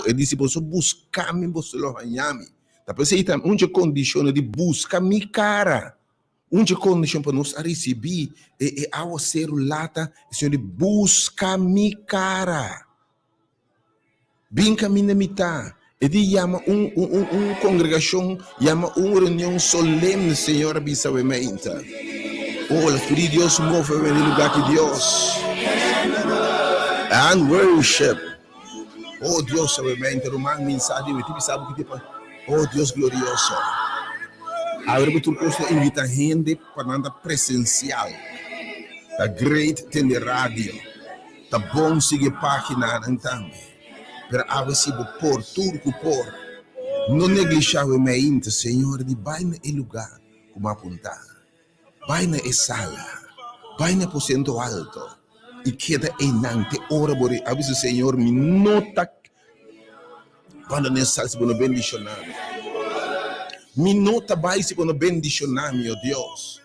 e disse posso buscar-me posso lo hanyami. Tapi se itam unje condizione di busca-mi cara. Unje condizione per nos a receber e ao ser lata, Senhor, busca-mi cara. Binca minha mitad. E di llama congregação, llama reunião solene, Senhor, bisavamente. Oh, o Espírito de Deus move no lugar que Deus. And worship. Oh, Deus, sabemente, romano mensagem, e tu sabe que tipo, oh, Deus glorioso. Agora tu posso invitar gente para andar presencial. Tá great tele rádio. Tá bom seguir página também. Para a se por turco por. Não negligenciar o meio, Senhor, de vai no lugar como apontar. Vai na sala. Vai na aposento alto. E queda enante ora por avisa Senhor me nota quando nessa se bono bendicionado me nota vai se bono bendicionado meu Deus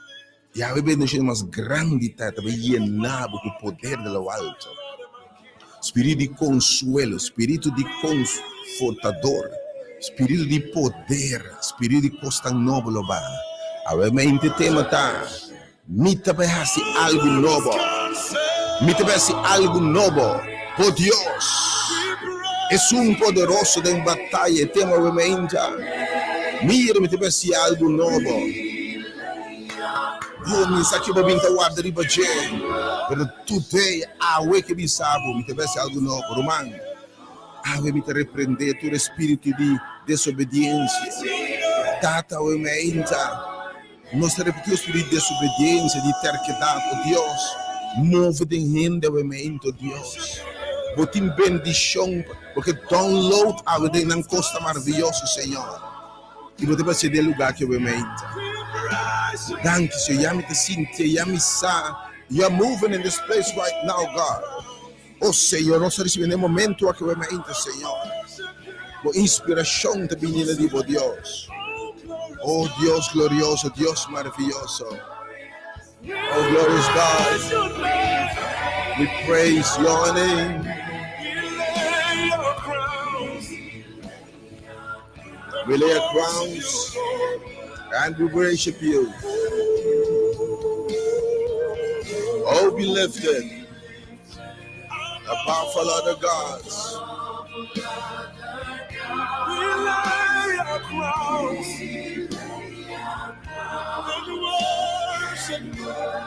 e a bendição mais grande tá llenado com o poder do alto, espírito de consuelo, espírito de confortador, espírito de poder, espírito de costa nobre va a mente tema tá me também assim algo novo. Me tivesse algo novo, por Deus, es poderoso de batalha, tema obviamente. Mira, me tivesse algo novo. Oh, me saque para vir guarda riba je, pero today awe que me sabe, me tivesse algo novo, Romano. Awe me te repreender tu espírito de desobediência. Tata obviamente, nós repetimos o espírito de desobediência, de terquedade, oh Deus. Move de renda, obviamente, Deus. Botem bendição, porque download algo de não costa maravilhoso, Senhor. E você vai ser de lugar que obviamente. Thank you, Senhor. Yami te sinte, yami sa. You are moving in this place right now, God. Oh, Senhor, nós recebemos no momento aqui, obviamente, Senhor. Boa inspiração te vinda de Deus. Oh, Deus glorioso, Deus maravilhoso. Oh, glorious God, we praise your name. We lay our crowns and we worship you. Oh, be lifted above all other gods. We lay our crowns and worship.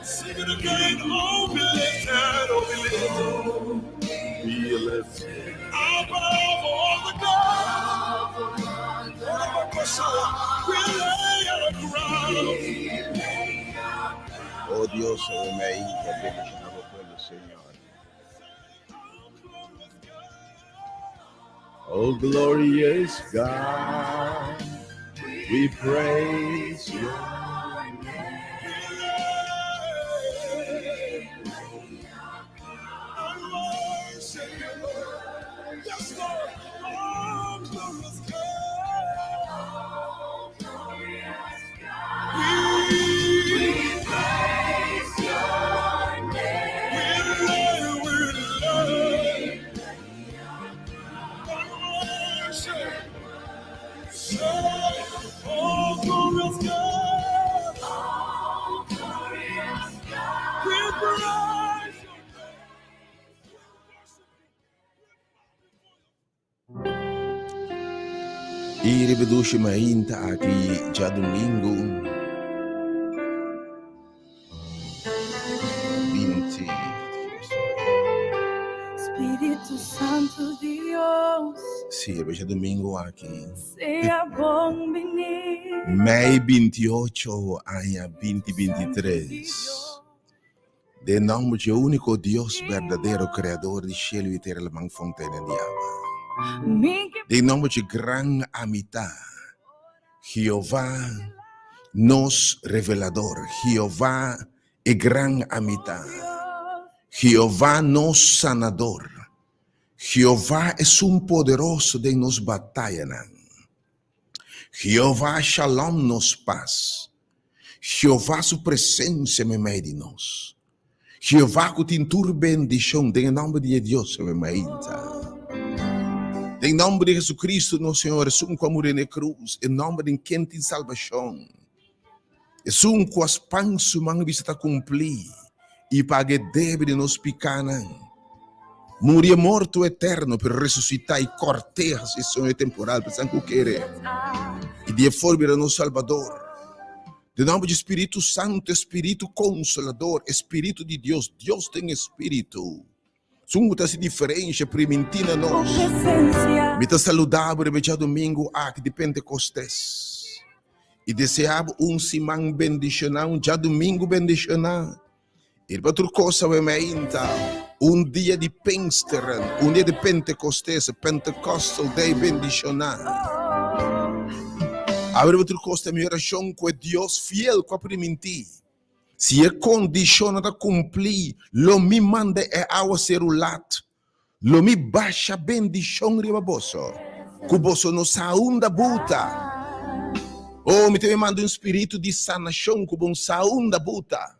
Sing it again, oh, be lifted, oh, be lifted. Be lifted above all the gods. We lay our crowns. Oh, Dios, bendiga bendicionado pueblo, Señor. Oh, glorious God, we praise you. E riveduci mainta aqui já domingo 20. Espírito Santo Deus, Sì, invece domingo aqui. sea bom venir. Mei 28 año 2023. De nome de único Deus verdadeiro Criador de cielo e terra, la fontaine de agua. De nome de gran amistad, Jehová nos revelador, Jehová es gran amistad, Jehová nos sanador, Jehová es un poderoso de nos batallan, Jehová shalom nos paz, Jehová su presencia me meio de Jehová que tem tua bendição, em nome de Deus me meio. Em nome de Jesus Cristo, nosso Senhor, é um como na cruz, em nome de quem tem salvação. É um com as pães humanas está cumprir e pague deve de nos picanan. Morir morto eterno para ressuscitar e cortar a sessão temporal para San Cuquere e de forma de nosso Salvador. De nome de Espírito Santo, Espírito Consolador, Espírito de Deus. Deus tem Espírito. Sunguta se diferente, primentina nós. Me está saudável de domingo aqui de Pentecostes. E deseava semana bendicional, já domingo bendicional. E para outra coisa, dia de Pfingsten, dia de Pentecostes, Pentecostal Day bendicional. Agora outra coisa, minha oração com Deus fiel com a primentina. Se é condição de cumprir, lo me manda é ao celular, lo me baixa bendição riba bosso, que bosso no saúde buta. Oh, me te manda espírito de sanação, que bom saúde buta.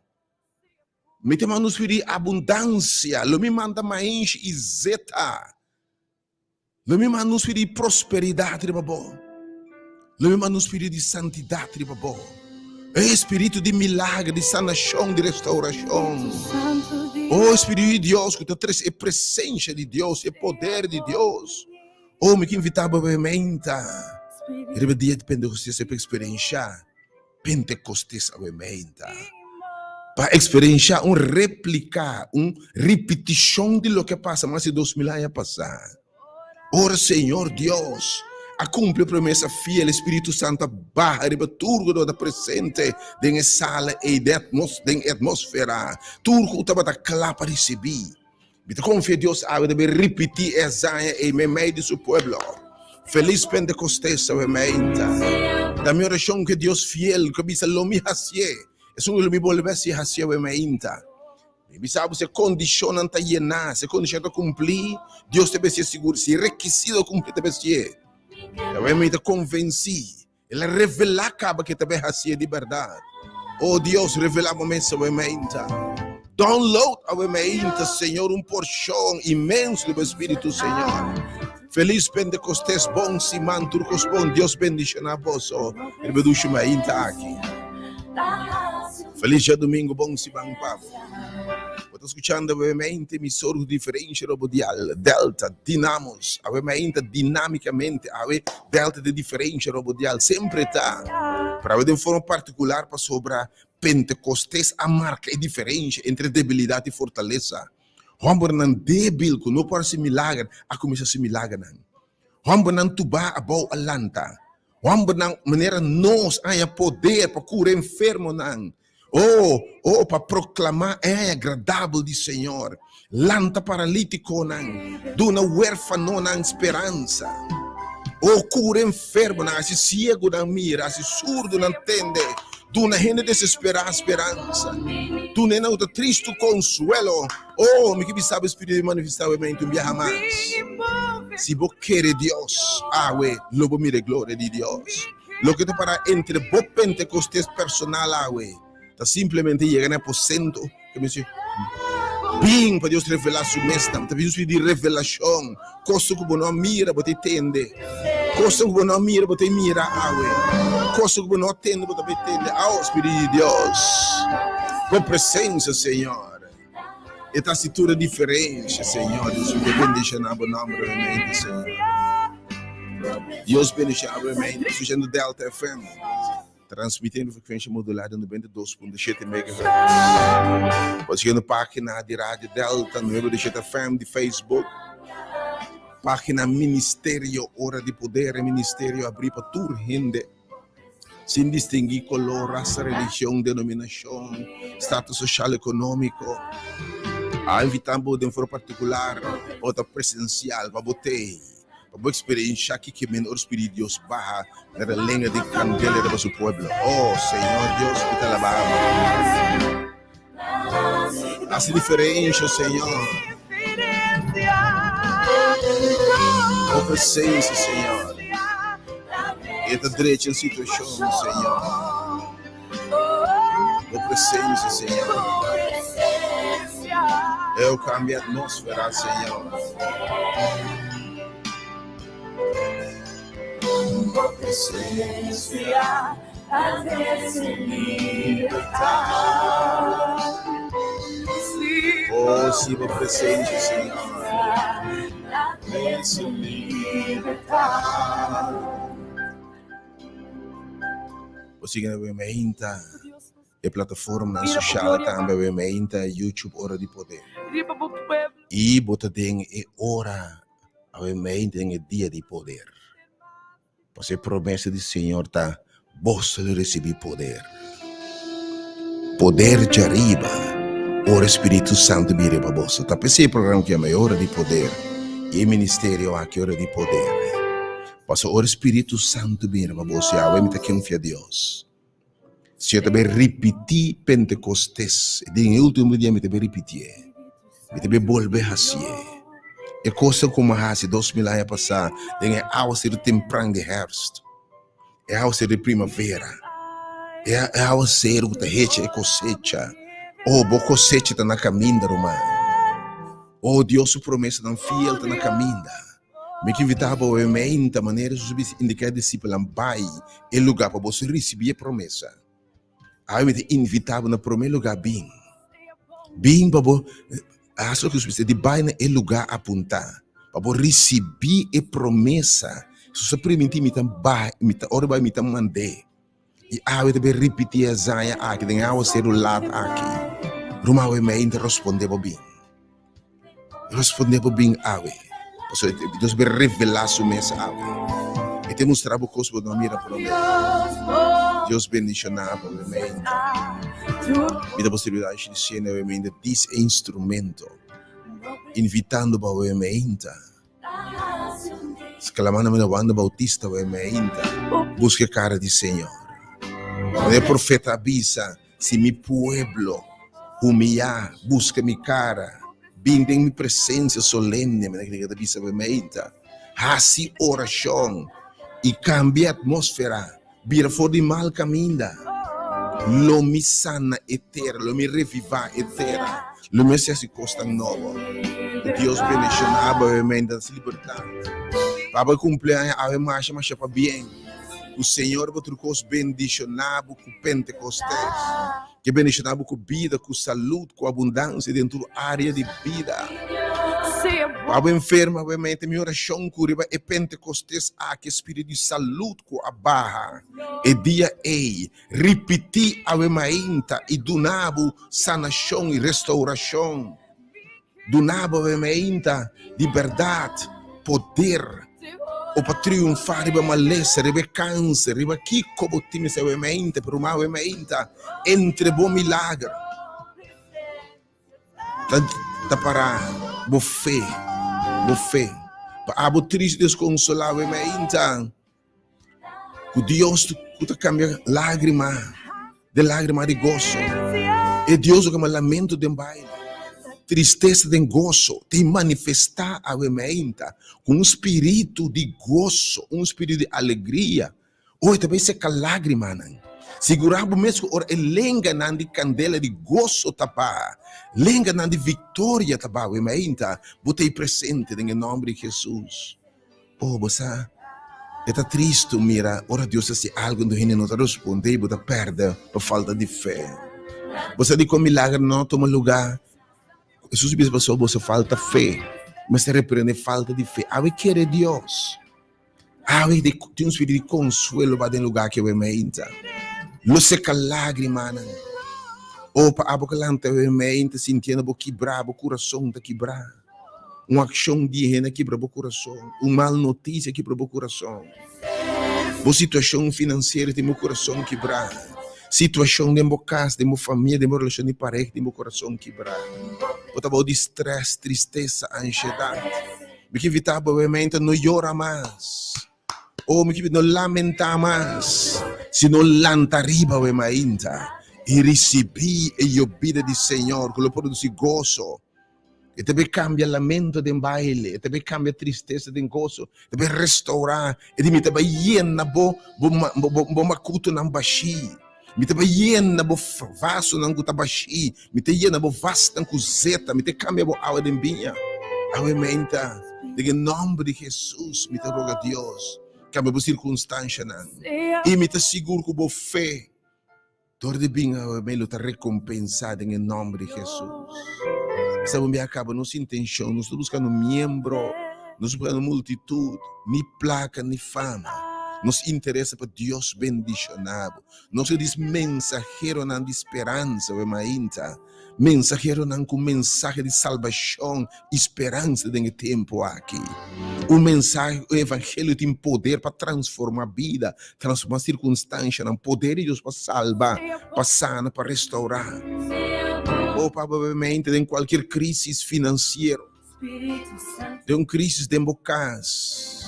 Me te manda espírito de abundância, lo me manda mais e zeta. Lo me manda espírito de prosperidade riba bo. Lo me manda espírito de santidade riba bo. Espírito de milagre, de sanação, de restauração. Oh, Espírito de Deus, que tu traz a presença de Deus, o poder de Deus. Oh, me que invitava obviamente. Era dia de Pentecostes para experienciar Pentecostes obviamente. Para experienciar, replicar, repetição de lo que passa mais de 2000 anos passados. Ora, Senhor Deus, a cumpre a promessa fiel, Espírito Santo barra riba turgo da presente den sala e den atmosfera turgo estava da clapa receber. Me confia Deus a deve repetir Esaia e me meio de seu povo. Feliz Pentecostes obviamente. Da minha oração que Deus fiel que bisa lomi hasie, é um lomi volver se hasie obviamente. Me sabe se condiciona a llenar, se condiciona a cumprir, Deus deve ser seguro, se requisito cumprir deve ser. Eu me convenci, ele revela acaba que também é de verdade. Oh Deus, revela momentos obviamente. Download obviamente, Senhor, porção imenso do Espírito, Senhor. Feliz Pentecostes, bom Simão, turcos bom, Deus bendicionar a vós, ele me deixa mais aqui. Feliz dia domingo, bom Simão, Pablo. Estou escutando obviamente emissores diferentes radial, Delta, Dinamos, obviamente dinamicamente, Delta de diferente radial, sempre está. Para ver de forma particular para sobre Pentecostes, a marca é diferente entre debilidade e fortaleza. Vamos não débil, que não pode ser milagre, a começar a ser milagre. Vamos não tubar a boa alanta. Vamos não maneira nós há poder para curar enfermo não. Oh, para proclamar é agradável de Senhor. Lanta paralítico não, duna huérfano não esperança. Oh, cura enfermo não, se cego não mira, se surdo não entende. Duna gente desesperada esperança. Duna não tá triste consuelo. Oh, me que sabe o Espírito de manifestamento viaja mais. Se você quer Deus, lobo mire glória de Deus. Lo que te para entre bo Pentecostes personal, tá simplesmente chegando a aposento que me diz bem para Deus revelar sua mesta, tá vindo de revelação, coisa que não mira, você entende, coisa que não mira, você mira, coisa que não entende, você entende, Espírito de Deus, com presença, Senhor, esta cintura diferente, Senhor, Deus me bendiga na boa nome, realmente, Senhor, Deus bendiga, realmente, escutando Delta FM. Transmitindo frequência modulada no 92.7 MHz. Você na página de Rádio Delta, no 97 FM de Facebook. Página Ministério Hora de Poder, Ministério abrir para toda gente. Sem distinguir color, raça, religião, denominação, status social e econômico. Invitamos de forma particular, outra presencial, para você. Para experiência aqui que menor Espírito de Deus barra na lenha de candela do seu povo. Oh, Senhor Deus, que te alabamos. Hace diferença, Senhor. Oh, presença, Senhor. Esta direita em situação, Senhor. Oh, presença, Senhor. Eu cambio a atmosfera, Senhor. Tua presença até se libertar. Oh, siamo presenti, Signore. Até se libertar. Você que avementa e plataforma social também avementa YouTube Hora de Poder. E bota tem e hora avementa em dia de poder. Você promessa do Senhor tá você receber poder. Poder de arriba. Ora Espírito Santo vira para você. Tá pensei programa que é Hora de Poder. E ministério aqui Hora de Poder. Passa ora Espírito Santo vira para você. A me tá confiar Deus. Se eu também repetir Pentecostes, e no último dia me também repetir. Me também volver a ser. E coisa como há 2000 anos passados, tem a ausse do temprano de herfst. É a ausse de primavera. É a ausse do terrete e cosecha. Oh, boa cosecha está na caminha, romano. Oh, Deus, sua promessa não fiel está na caminha. Me que invitava a mente, a maneira de indicar discípulo pai e lugar para você receber a promessa. Aí me invitava no primeiro lugar bem. Bem, babo, acho que você de baina é lugar a apontar. Babo receber a promessa. Se você permitir me também, me tá ora vai me mandar. E aí eu também repetir a zaia aqui, tem ao ser o lado aqui. Ruma eu me responder bem. Responder bem aí. Você Deus vai revelar sua mesa aí. E te mostrar o cosmo da minha promessa. Deus bendicionava o me dá possibilidade de ser novamente desse instrumento, invitando para o mente. Exclamando me Wanda Bautista o mente. Busque a cara do Senhor. O profeta avisa: se mi pueblo humilhar, busca mi cara, bem tem minha presença solene, me avisa o mente. Assim oração e cambia a atmosfera. Vira fora de mal caminho. Lo mi sana eterna, lo mi reviva eterna, lo mi se costa novo. Deus bendicionava a mente da liberdade. Para cumpleaños, a mais para bem. O Senhor nos bendicionava com Pentecostes. Que bendicionava com vida, com saúde, com abundância dentro da área de vida. Para enferma, obviamente, minha oração curiba é Pentecostes, que espírito de saúde com a barra. E dia repetir a mente e donava sanação e restauração. Donava a mente liberdade, poder. O para triunfar, riba malessa, riba câncer, riba que como time se a mente, per uma mente, entre bom milagre. Tá para bo fé. Para abo triste desconsolar a mente. Que Deus te cambia lágrima, de lágrima de gozo. E Deus que me lamento de baile. Tristeza de gozo, te manifestar a mente com um espírito de gozo, um espírito de alegria. Hoje também seca lágrima, não? Segurava mesmo ora lenga nan de candela de gozo tapa, lenga nan de vitória tapa, a mente, botei presente em nome de Jesus. Oh, você está triste, mira, ora Deus se algo do reino não te responde, você perde por falta de fé. Você diz que o milagre não toma lugar. Jesus diz para você falta fé, mas se repreende falta de fé. Ave quer Deus. Ave tem um espírito de consuelo para dentro do lugar que eu mente. Não seca lágrima. Ou para abocalante eu mente, sentindo que quebrar, o coração está quebrar. Uma ação de rena quebra o coração. Uma mal notícia quebra o coração. Uma situação financeira tem o coração quebrar. Situação de minha casa, de minha família, de minha relação de pareja, de meu coração quebrar. Eu estava de estresse, tristeza, ansiedade. Me que evitava obviamente não chorar mais. Ou me que não lamentar mais. Se não lantar riba obviamente. E receber e ouvir do Senhor, que lo produz gozo. E também cambia lamento de baile, e também cambia tristeza de gozo, e também restaurar, e também llena bo makuto ng bashi. Me te llena bo vaso ng gutabashi, me te llena bo vaso ng kuzeta, me te cambia bo awa de binha. Awa menta. em nome de Jesus, me te roga Deus, cambia a circunstância, e me te seguro que boa fé, dor de bem, me luta recompensada em nome de Jesus. Sabe, me acaba nossa intenção, nós estamos buscando membro, nós estamos buscando multitude, nem placa, nem fama. Nos interessa para Deus bendicionado. Nós diz mensageiro de esperança, mensageiro com mensagem de salvação, esperança nesse tempo aqui. Mensagem, o evangelho tem poder para transformar a vida, transformar a circunstância, tem poder de Deus para salvar, para sanar, para restaurar. Ou provavelmente em qualquer crise financeira, de uma crise de embocas.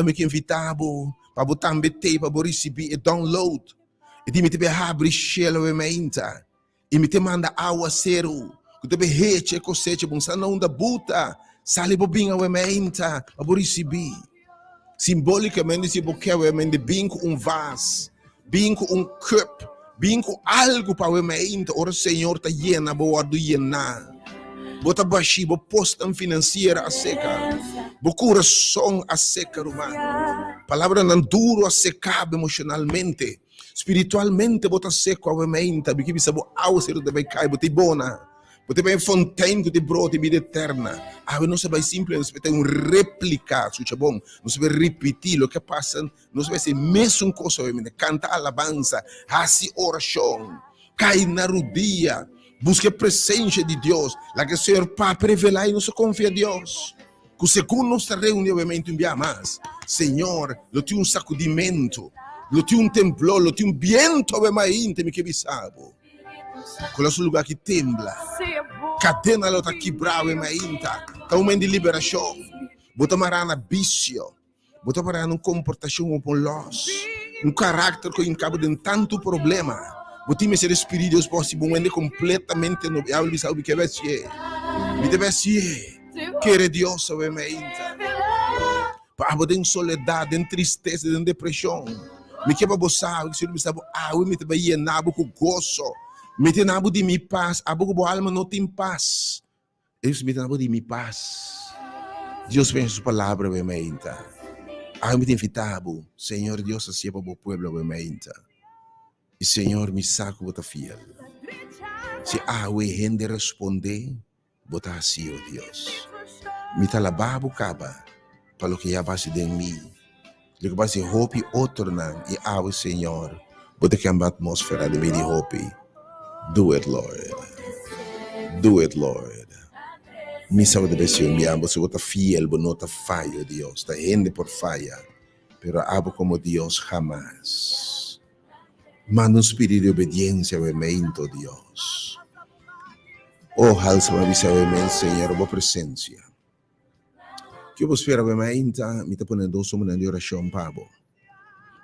Me que invitavo para botar também para receber download. E de me te abre shell menta. E me te manda água zero. Que te rete cosecha bom não da buta. Sale bobinha menta para receber. Simbolicamente se boqueia menta binco vaso, binco cup, binco algo para menta. Ora Senhor tá llena boa do llena. Bota baixi, bo posta financeira a seca. Bo coração a seca, rumano. Palavra não duro a secar emocionalmente. Espiritualmente, bota seco a mente. Porque bisa bo ao ser de cai, bota bona. Bota bem fontaine que te brota vida eterna. Não se vai simplesmente ter réplica, sucha bom. Não se vai repetir o que passa. Não se vai ser mesmo coisa, canta alabança, hace oração, cai na rodia. Busque a presença de Deus. Lá que o Senhor para revelar e não se confia em Deus. Que segundo nossa reunião, obviamente, envia mais. Senhor, eu tenho sacudimento. Eu tenho temblor. Eu tenho viento, obviamente, me que bisabo. Com o lugar que tembla. Cadena, ela está quebrada, obviamente. Está um momento de liberação. Bota marana vício. Bota marana comportação com nós. Caráter que encaba de tanto problema. O time ser espírito Deus possível é completamente no ele sabe que vai ser. Me deve ser. Querer Deus obviamente. Para poder em soledade, em tristeza, em depressão. Me quebra boçar, que se me sabe, eu me te ia nabo com gozo. Me te nabo de mi paz, a boa alma não tem paz. Eu me te nabo de mi paz. Deus vem sua palavra obviamente. Me te invitado, Senhor Deus assim para o povo obviamente. E Senhor, me saco, bota fiel. Se o gente responder, bota assim, oh Deus. Me talababo caba, para o que já base de mim. O que base hope outro não, e o Senhor, bota que a atmosfera de mim de hope. Do it, Lord. Do it, Lord. Me sabe de Senhor, me amo, se bota fiel, bonota falha, Deus. Da gente por falha, pero abo como Deus jamás. Manda um espírito de obediência, obviamente, Deus. Alça uma visão, obviamente, Senhor, a boa presença. Que eu vou esperar, obviamente, me está ponendo dois homens de oração, Pabo.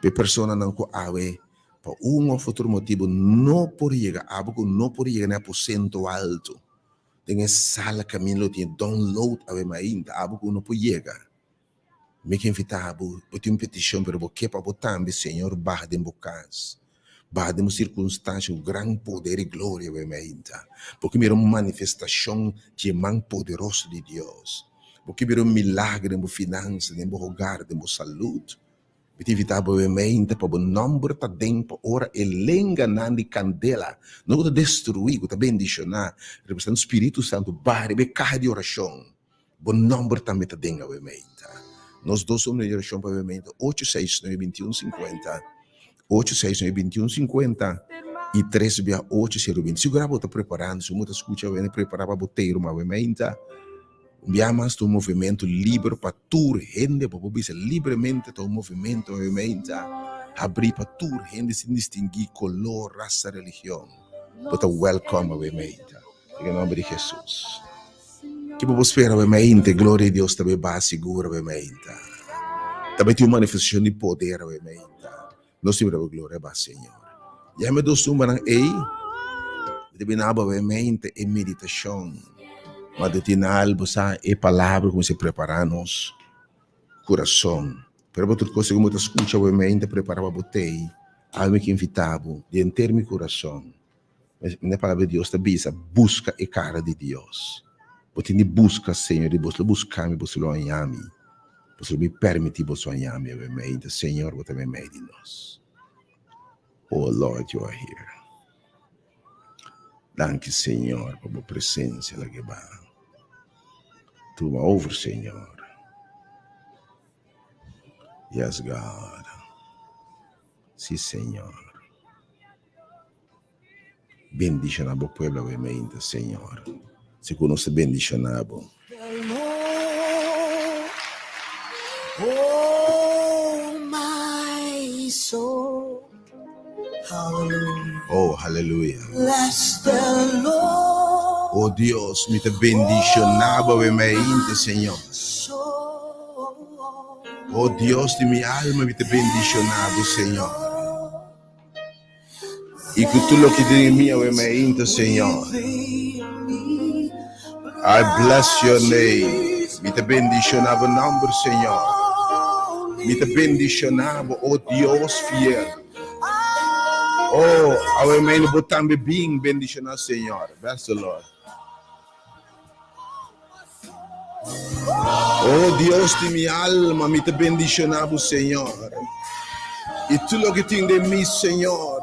Para pessoa não com ave, para um ou outro motivo, não por chegar, não por chegar no aposento alto. Tem essa sala caminho, tem download, obviamente, não por chegar. Me que invitar, eu tenho uma petição, pero que para botar, Senhor, barra de embocas. Bademos circunstâncias, o grande poder e glória, obviamente. Porque mira uma manifestação de mão poderosa de Deus. Porque mira milagre em finanças, em hogar, em saúde. Me invitar, obviamente, para o nome da tempo, ora, elenga de candela. Não está destruir, está bendicionar. Representando o Espírito Santo, barre, carro de oração. O nome também está dentro, obviamente. Nós dois somos de oração, obviamente. 869-2150. 869-2150 e 368-020. Se agora está preparando, se você escuta, vai preparar para botar uma ferramenta. Enviamos um movimento livre para tour, gente, para poder livremente um movimento, obviamente, abrir para tour, gente, sem distinguir color, raça, religião. Para welcome, obviamente, em nome de Jesus. Que vamos esperar, obviamente, glória a Deus também vai segura, obviamente. Também tem uma manifestação de poder, obviamente. Nós temos a glória para o Senhor. E aí, me dou uma aí, de nada, obviamente, é meditação. Mas de final, é palavra como se preparamos, coração. Para outra coisa que eu escuto, obviamente, preparava botei, algo que invitava, de enter meu coração. Mas na palavra de Deus, está busca a cara de Deus. Você me busca, Senhor, e você buscar me, você lo ame. Você me permite, você ame, obviamente. Senhor, você me made in us. Oh, Lord, you are here. Danke, Senhor, por sua presença, la geba. Tu over, Senhor. Yes, God. Sí, Senhor. Bendicionado pueblo, obviamente, Senhor. Se conosce bendicionado. Oh, my soul. Hallelujah. Oh, aleluya. Bless the Lord. Oh, Dios, me te bendicionaba, obviamente, Senhor. Oh, Dios de mi alma, me te bendicionado, Senhor. E que tu lo que tem em mim, obviamente, Senhor. I bless your name. Me te bendicionava o nome, Senhor. Me te bendicionava, oh Deus fiel. Oh, our main botambe being bendicionado, Senhor. Bless the Lord. Oh Deus de minha alma, me te bendicionava, Senhor. E tu lo que tem de mim, Senhor.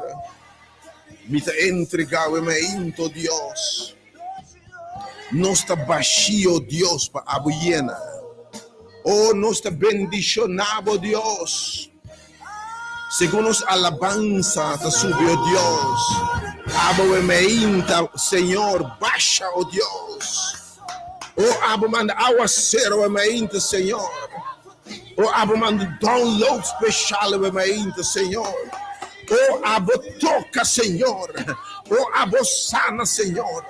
Me te entregava, oh Deus. Não está baixio, Deus, para a buena. Oh, não está bendicionado, Deus. Segundo as alabança, te subiu, Deus. Abuemeinta, Senhor, baixa, oh Deus. Oh, abo manda aguaceiro, obviamente, Senhor. Oh, abo manda download especial, obviamente, Senhor. Oh, abo toca, Senhor. Oh, abo sana, Senhor.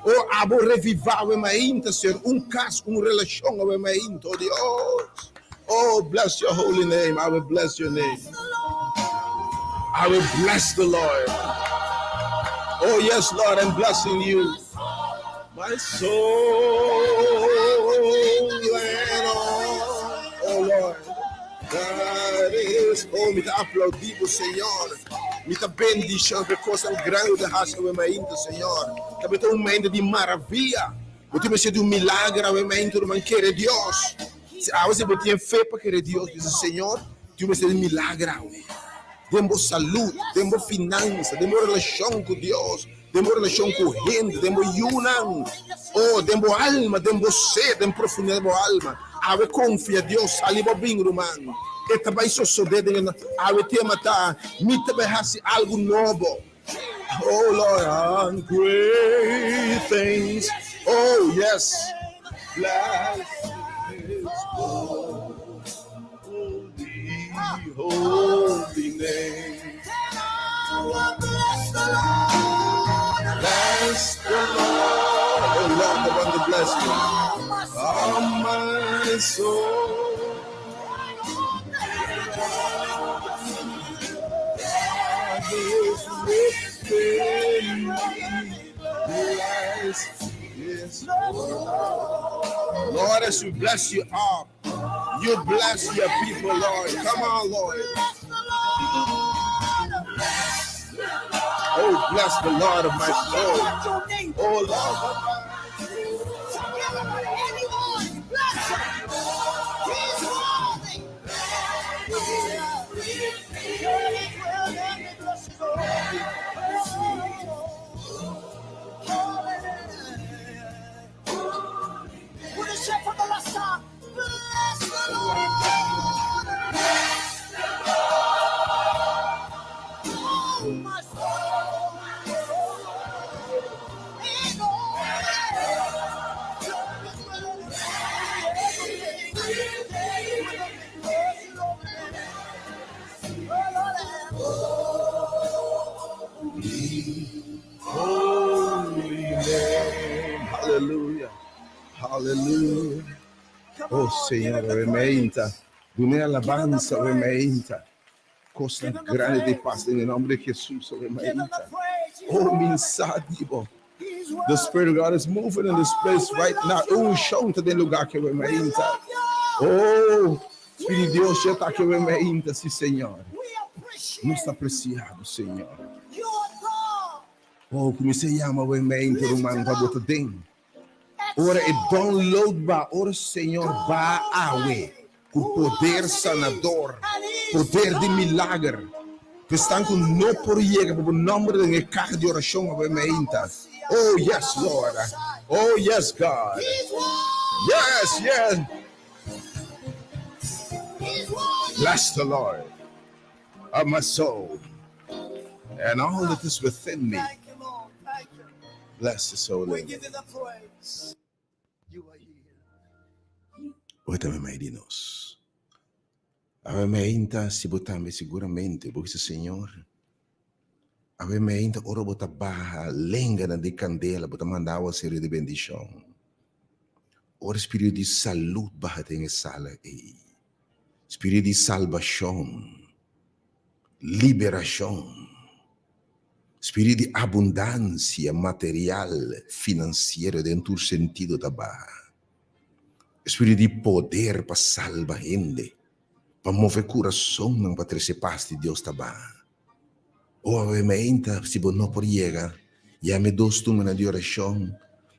Oh, abo revivar, obviamente, Senhor. Caso, relação, obviamente, oh Deus. Oh, bless your holy name. I will bless your name. I will bless the Lord. Oh, yes, Lord, I'm blessing you. My soul and all, oh Lord, that is, oh, me te aplaudivo, Senhor, me te bendição, porque é grande de raça, obviamente, Senhor, também tem momento de maravilha, você me sente milagre, obviamente, não quer Deus, se você tem fé para querer Deus, diz Senhor, tu me sente milagre, temos saúde, temos finanças, temos relação com Deus, temos relação com gente, temos união, oh, temos alma, temos sede, temos profundidade da alma. Ave confia Deus, saliva bem, irmão. E também só soldado, ave tema tá, me também hace algo novo. Oh Lord, and great things. Oh yes, bless His holy name. Bless the Lord. Bless the Lord. Oh Lord, I want to bless you. Oh my soul. God is within me. Bless His Lord. Lord, as we bless you up, you bless your people, Lord. Come on, Lord. Oh, bless the Lord of my soul. Oh, Lord. Hallelujah. Hallelujah. Oh Senhor, aumenta. Dune alabanza, aumenta. Cosa grande di paz in nome di Gesù, aumenta. Oh, mensadivo. The Spirit of God is moving in this place right now. Oh, show to the lugar que aumenta. Oh, Espírito de Deus já está que aumenta, sim, Senhor. Nos está apreciado, Senhor. Oh, como se chama o aumento do manto para botar dentro. Ora é download ba, ora Senhor ba awe, com poder sanador, poder de milagre. Que estão com no por chega, por nome de carro de oração a meinta. Oh yes, Lord. Oh yes, God. Yes, yes. Bless the Lord of my soul and all that is within me. Bless His holy name. Oi também mai di nos. Ave meinta si botambe sicuramente, porque Senhor. Ave meinta ora bota barra lenga na de candela, bota mandar uma série de bendição. Ora espírito de saúde barra tem sala e espírito de salvação, liberação, espírito de abundância material, financeira dentro do sentido da barra. Espírito de poder para salvar gente. Para mover coração para trazer paz de Deus também. Ou obviamente, se você não pode chegar, já me dou uma de oração,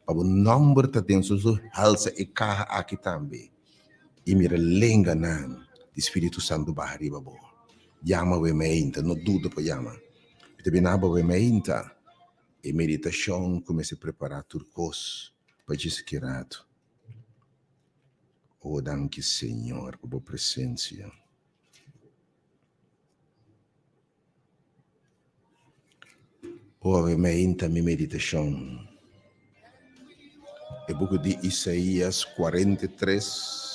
para o número de Deus, alça e carra aqui também. E me relenga na Espírito Santo bahari babo. Chama obviamente, não duda para chamar. E também obviamente, e meditação começa a preparar turcos para Jesus querido. Oh, danke, Senhor, por tua presença. Oh, obviamente, a minha meditação é o book de Isaías 43.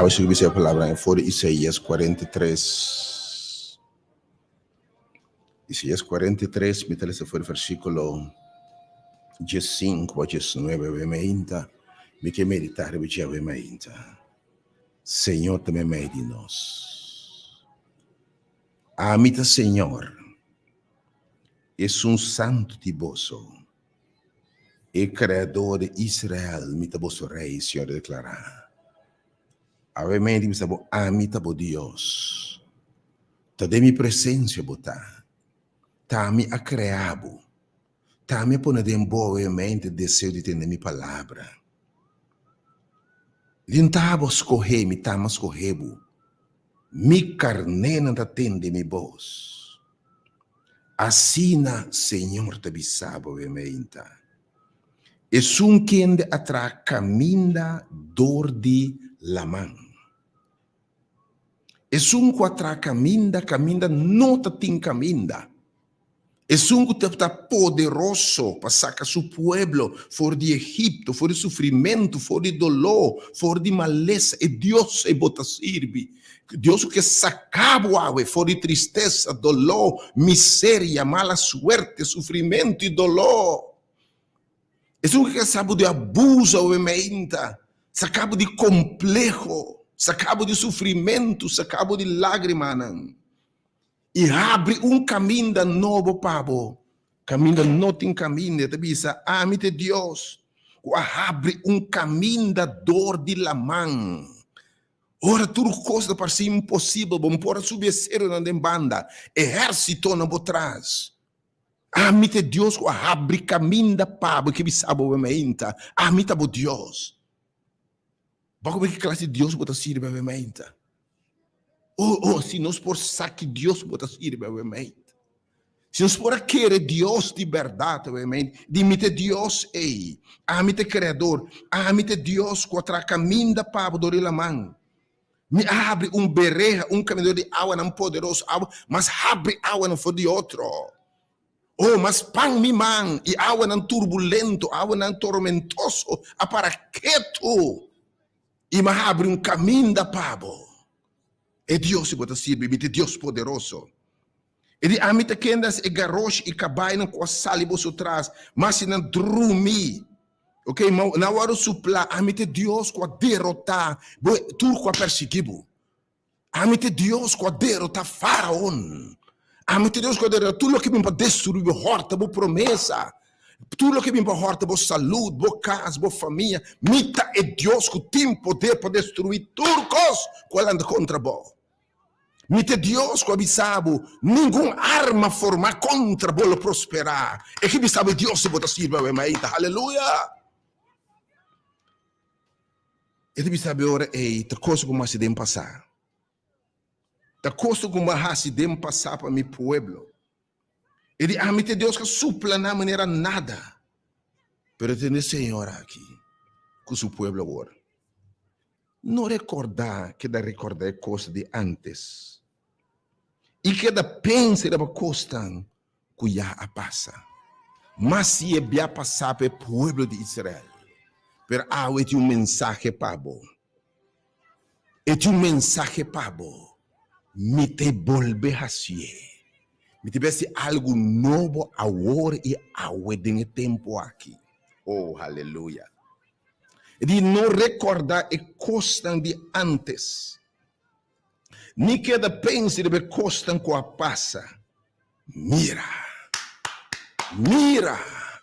Hoje eu vou dizer a palavra em fora Isaías 43. Isaías 43, me interessa for o versículo 15 a 19, obviamente. Me quer meditar, obviamente. Senhor, também me de nós. Amita, Senhor, é santo de vosso. É criador de Israel, mita vosso rei, Senhor, declarar. Obviamente, me sabo amita bo Deus. Ta de mi presença botar. Ta mi a criabo. Ta mi pone de obviamente desejo de ter minha palavra. Lintabo escorrer, mi tama escorrebo. Mi carnena ta tende mi voz. Assina, Senhor, te bisabo, obviamente. E quende atra caminda dor de la man. E quatra caminda nota tin caminda. E que está poderoso para sacar seu pueblo fora de Egipto, fora de sofrimento, fora de dolor, fora de maleza. E Deus se bota sirve. Deus que sacava o água fora de tristeza, dolor, miséria, mala suerte, sofrimento e dolor. É que sabe de abuso, obviamente. Sacabo de complexo, sacabo de sofrimento, sacabo de lágrimas. E abre caminho novo para caminho não tem caminho, te bisa, amite Deus. Abre caminho da dor de la mão. Ora, tudo coisa parece impossível, bom, por subir na banda, exército não por trás. Amite Deus, abre caminho da pabo, que bisabo, obviamente. Amita bo Deus. Como que classe de Deus bota sirve, obviamente. Se nós por saque Deus bota sirve, obviamente. Se nós por querer Deus de verdade, obviamente, dimite Deus, amite Criador, amite Deus, contra caminho da pabo do mão. Me abre berreja, caminho de água não poderoso, mas abre água não for de outro. Mas pang mi man, e água não turbulento, água não tormentoso, para quieto. E me abre caminho da pabo. E Deus se bota sirve, Deus poderoso. E de amita kendas e garosh e cabaina com a salibos atrás, mas se não drumi. Ok, na hora supla, amita Deus com a derrotar, tudo com a perseguibo. Amite Deus Cordeiro tá faraon. Amite Deus Cordeiro, tudo que me pode destruir, horta, boa promessa. Tudo que me importa, boa saúde, boa casa, boa família. Mita é Deus que tem poder para destruir turcos que andam contra vós. Mita Deus que sabe, nenhuma arma formada contra vós prosperar. E que sabe Deus se pode servir, aleluia. E que sabe ora é a coisa como se deve passar. A coisa como se deve passar para meu povo. Ele amite Deus que supla na maneira nada. Pero tem o Senhor aqui, com o seu povo agora. Não recordar que da recordar coisas de antes. E que da pensa da coisa que já passa. Mas se é bem passar para o povo de Israel. Pero há um mensagem para vós. É um mensagem para vós. Me te volve a ser. Me tivesse algo novo agora e agora em tempo aqui. Oh, aleluia. De não recordar a coisa de antes. Nem que da pense de coisa que passa. Mira.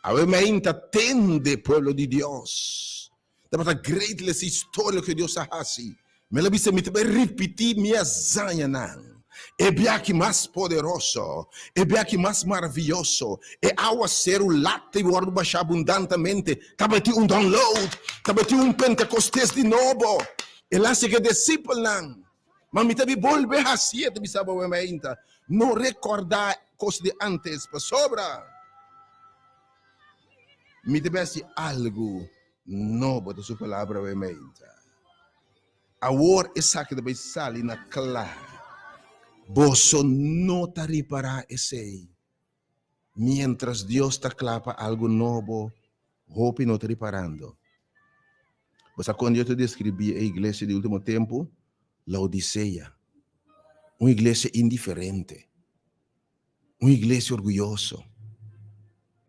A mente atende, povo de Deus. Da grande história que Deus faz assim. Me la visse me repetir minha zanha não. É bem que mais poderoso, é bem que mais maravilhoso, é ao ser o late e o baixar abundantemente, tabati download, tabati Pentecostes de novo, e lá se que discípulo não, mas me tabi volver a ser, tabi sabe o ementa, não recordar coisas de antes, para sobra, me tabi algo novo da sua palavra o ementa, agora essa que tabi sali na clara, você não está reparar esse. Mientras Deus está clapa algo novo, hope não está reparando. Você quando eu te descrevi a igreja do último tempo, Laodiceia, uma igreja indiferente, uma igreja orgulhosa,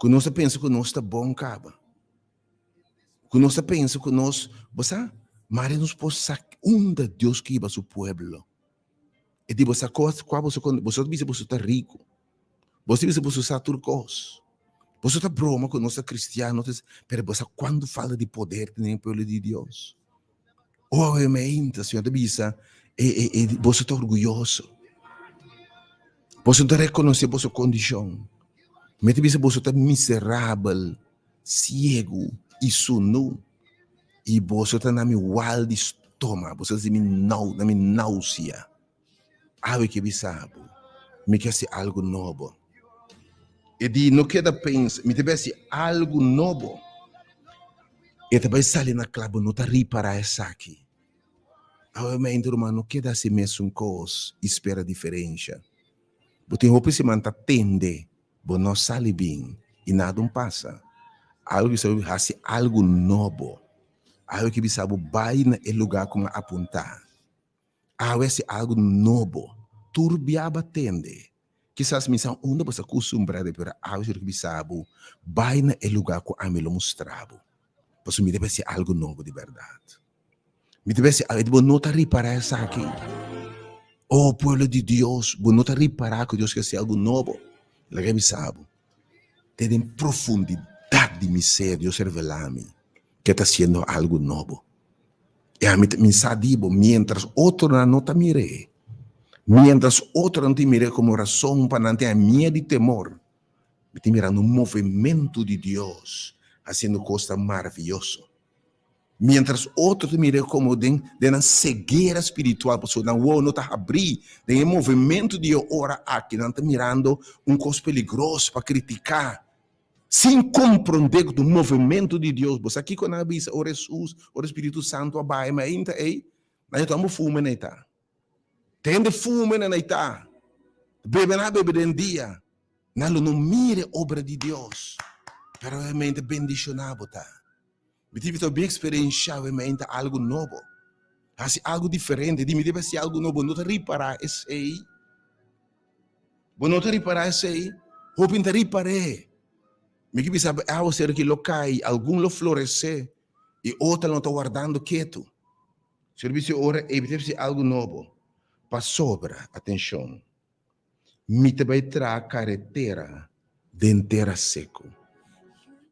que nós pensa que nós está bom, caba. Que nós pensa que nós, você, mas nos possa onde Deus que iba seu povo. E digo, você diz que você está rico. Você diz que você está turcos. Você está broma com nós cristianos. Mas você, quando fala de poder, tem o povo de Deus. Obviamente, Senhor, você está orgulhoso. Você não reconhece a sua condição. Mas você está miserável, cego e sono. E você está na minha wall de estômago. Você está na minha náusea. Algo que sabe, me quer ser algo novo. E de não queda pensa, me tivesse algo novo. E também sair na clave, não está reparar essa aqui. Obviamente, irmão, não queda assim mesmo coisa, espera diferença. Porque roupa se manta tende, mas não sai bem e nada não passa. Algo que sabe fazer algo novo. Algo que sabe vai no lugar como apontar. A veces algo novo, turbiaba tende. Quizás missão onde você acostumbrado, pero a veces que sabe, vai no lugar que a mim lo mostrava. Pois me deve ser algo novo de verdade. Me deve ser algo, não está reparar isso aqui. Oh, povo de Deus, não está reparar que Deus quer ser algo novo. Ele que me sabe. Tem profundidade de miséria, Deus revela-me que está sendo algo novo. E a mim sabe, mientras outro não te mire, mientras outro não te mire como razão para não ter medo e temor, me te mirando um movimento de Deus, fazendo coisa maravilhosa. Mientras outro te mire como de uma cegueira espiritual, pessoa não está abrir, tem um movimento de ora aqui, não está mirando coisa peligroso para criticar, sem compreender do movimento de Deus. Você aqui quando avisa o Jesus, o Espírito Santo, abai, mas ainda aí, nós estamos fume na ita. Tem de fume na ita. Bebe na bebe em dia. Não mire a obra de Deus. Pero realmente bendicionado tá. Me tive bem experienciar realmente algo novo. Assim, algo diferente. Me deve ser algo novo. Não te reparar esse aí. Não te reparar esse aí. Hoping te reparar. Me que sabe ao ser que lo cai, algum lo florescer e outro não está guardando quieto. Serviço ora é deve ser algo novo. para sobra, atenção. Me vai trazer carretera de inteira seco.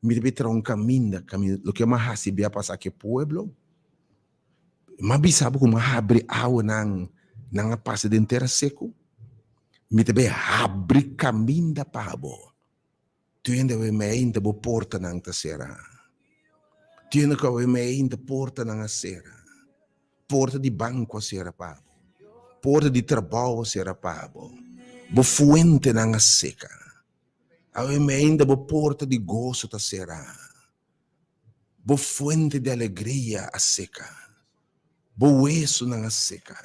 Me vai trazer caminho, lo que mais recebi a passar aqui pueblo. Mas sabe como abre água na passa de inteira seco? Me vai abrir caminho da pabo. Tu ainda vai me ainda bo porta nang tasera. Tu ainda vai me ainda porta nang asera. Porta de banco asera pabo. Porta de trabalho asera pabo. Bo fuente nang seca. Ave me ainda bo porta de gozo tasera. Bo fuente de alegria a seca. Bo hueso nang seca.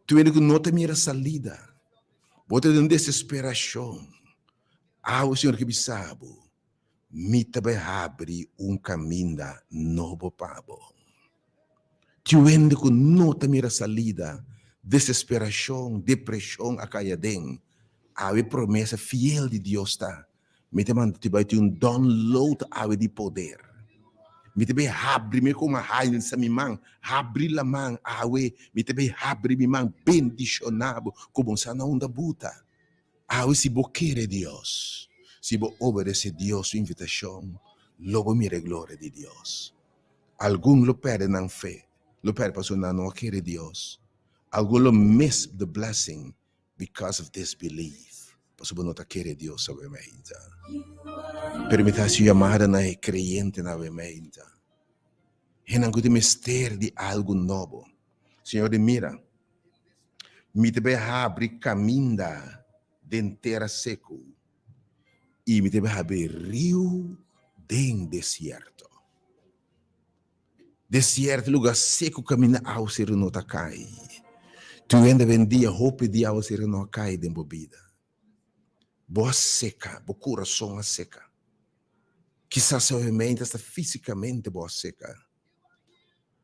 Tu ainda que não te mira salida. Bota de desesperação. O Senhor que me sabe. Me também abre caminho novo pabo. Tu ainda que não te mira salida. Desesperação, depressão a caia dentro. A promessa fiel de Deus está. Me te manda te vai ter download de poder. Me te vai abrir me como a rainha sa mi mão, abrir la mão me te vai abrir mi mão bendicionado como sa na onda buta. Se bo querer Deus, se bo obedecer Deus sua invitação, logo mire glória de Deus. Algum lo perde na fé, lo perde para não querer Deus. Algum lo miss the blessing because of disbelief. Passo não tá querer Deus obviamente. Permita-se chamada na crente na obviamente. E não que mistério de algo novo. Senhor, mira, me te vai abrir caminho de inteira seco e me te vai abrir rio de deserto. Deserto, lugar seco, caminha ao ser não tá cai. Tu ainda vendia roupa de ao ser não cai de bebida. Boa seca, boa coração a seca. Quizás sua mente está fisicamente boa seca.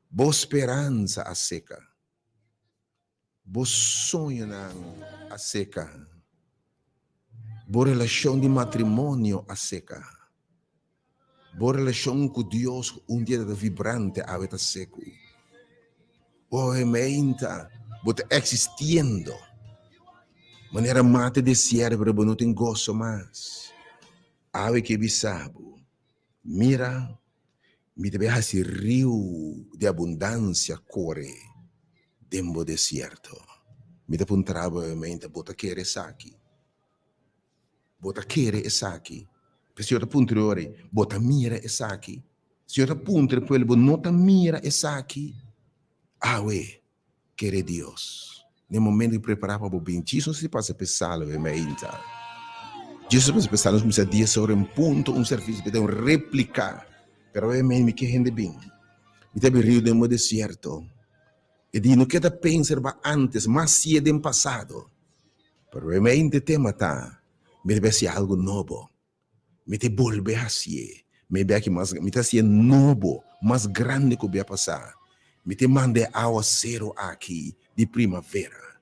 Boa esperança a seca. Boa sonho a seca. Boa relação de matrimônio a seca. Boa relação com Deus dia vibrante a vida seco. Boa mente, boa existindo. Maneira mate de cérebro, não tem gosto mais. Ave que bisabo. Mira, me deve esse rio de abundância corre dentro do deserto. Me deve mente, bota querer essa aqui. Bota querer essa aqui. Se eu puntre ore, bota mira essa aqui. Se eu puntre pelo nota mira essa aqui. Ave, querer Deus. No momento de preparar para o bem, Jesus se passa a pensar, obviamente. Jesus passa a pensar, nós precisamos de sobre ponto, serviço, para replicar. Pero obviamente, me quer render bem. Me teve rio de um deserto. E de não queda pensar antes, mas se é do passado. Pero obviamente, tema tá. Me deve ser algo novo. Me te volver a ser. Me deve que mais, me te ser novo, mais grande que o vai passar. Me te mande ao zero aqui de primavera.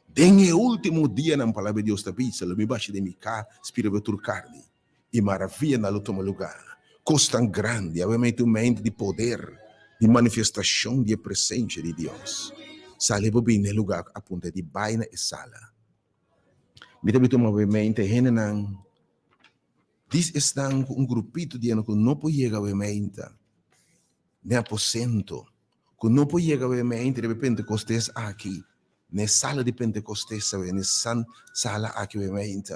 Den o último dia na palavra de Deus da Bíblia, me baixa de micar, espírito turcarne. E maravilha na último lugar. Costa grande, obviamente uma mente de poder, de manifestação de presença de Deus. Sale bem no lugar a ponta de baina e sala. Me te toma obviamente, renan. Diz estão grupito de ano que não pode chegar obviamente. Nem aposento. Que não pode chegar obviamente de Pentecostes aqui. Na sala de Pentecostes, na sala aqui obviamente.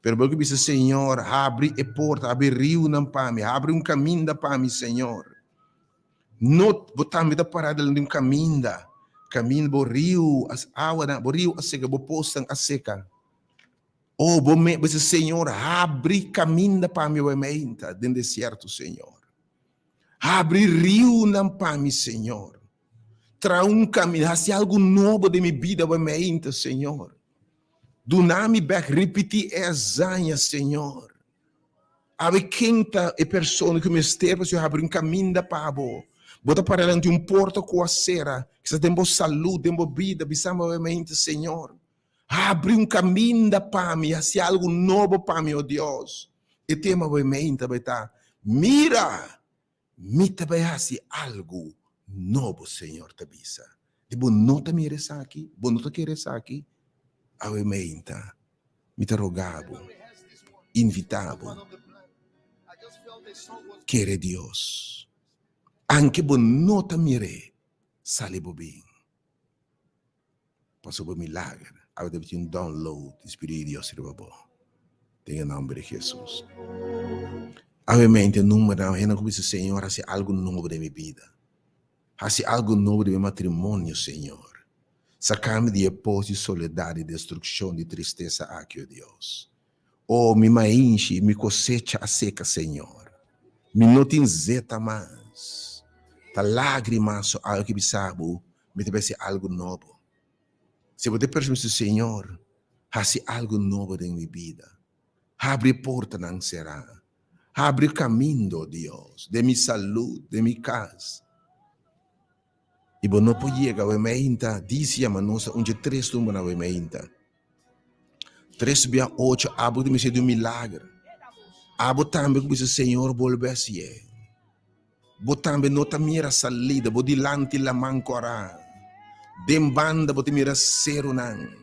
Pero porque diz Senhor, abre a porta, abre rio na pame, abre caminho da pame, Senhor. Não botamos da parada de caminho do rio, as águas, do rio a seca, do poço a seca. Oh, você Senhor, abre caminho da pame, obviamente, dentro do deserto, Senhor. Abre rio na pame, Senhor. Traz caminho, hace algo novo de minha vida, obviamente, Senhor. Do nome back repetir zanha, Senhor. Ave quinta e pessoa que me esteve, Senhor, abre caminho da pabo. Bota para ela de porta com a cera, que você tem boa saúde, tem boa vida, bisama, obviamente, Senhor. Abre caminho da pame, hace algo novo para mim, oh Deus. E tema, obviamente, vai estar, mira, me também hace algo novo, Senhor, tabisa. De bonota mi resaki, bonota que resaki, ave meinta, mi te rogabo, invitabo, quere Dios. Anche bonota mi re, sale bobin. Passou por milagre. Ave de um download, Espírito de Deus, tem o nome de Jesus. Ave mente, número, eu não começo, Senhor, a ser algo novo de minha vida. A ser algo novo de meu matrimônio, Senhor. Sacar-me de depósito de soledade, de destruição, de tristeza aqui, ó Deus. Oh, me enche, me cosecha a seca, Senhor. Me não te inzeta mais. Tá lágrimas, algo que me sabe, me deve ser algo novo. Se você permitir, Senhor, faça algo novo em minha vida. Abre porta, não será. Abre caminho, Deus, de minha saúde, de minha casa. E não pode chegar a meinta, disse a manosa, onde 3 tumbas na meinta. 3/8, abo de me ser de milagre. Abo também como se Senhor volvesse. Bo também nota mira salida, bo dilante la mancora. Dembanda bo te mira serunan.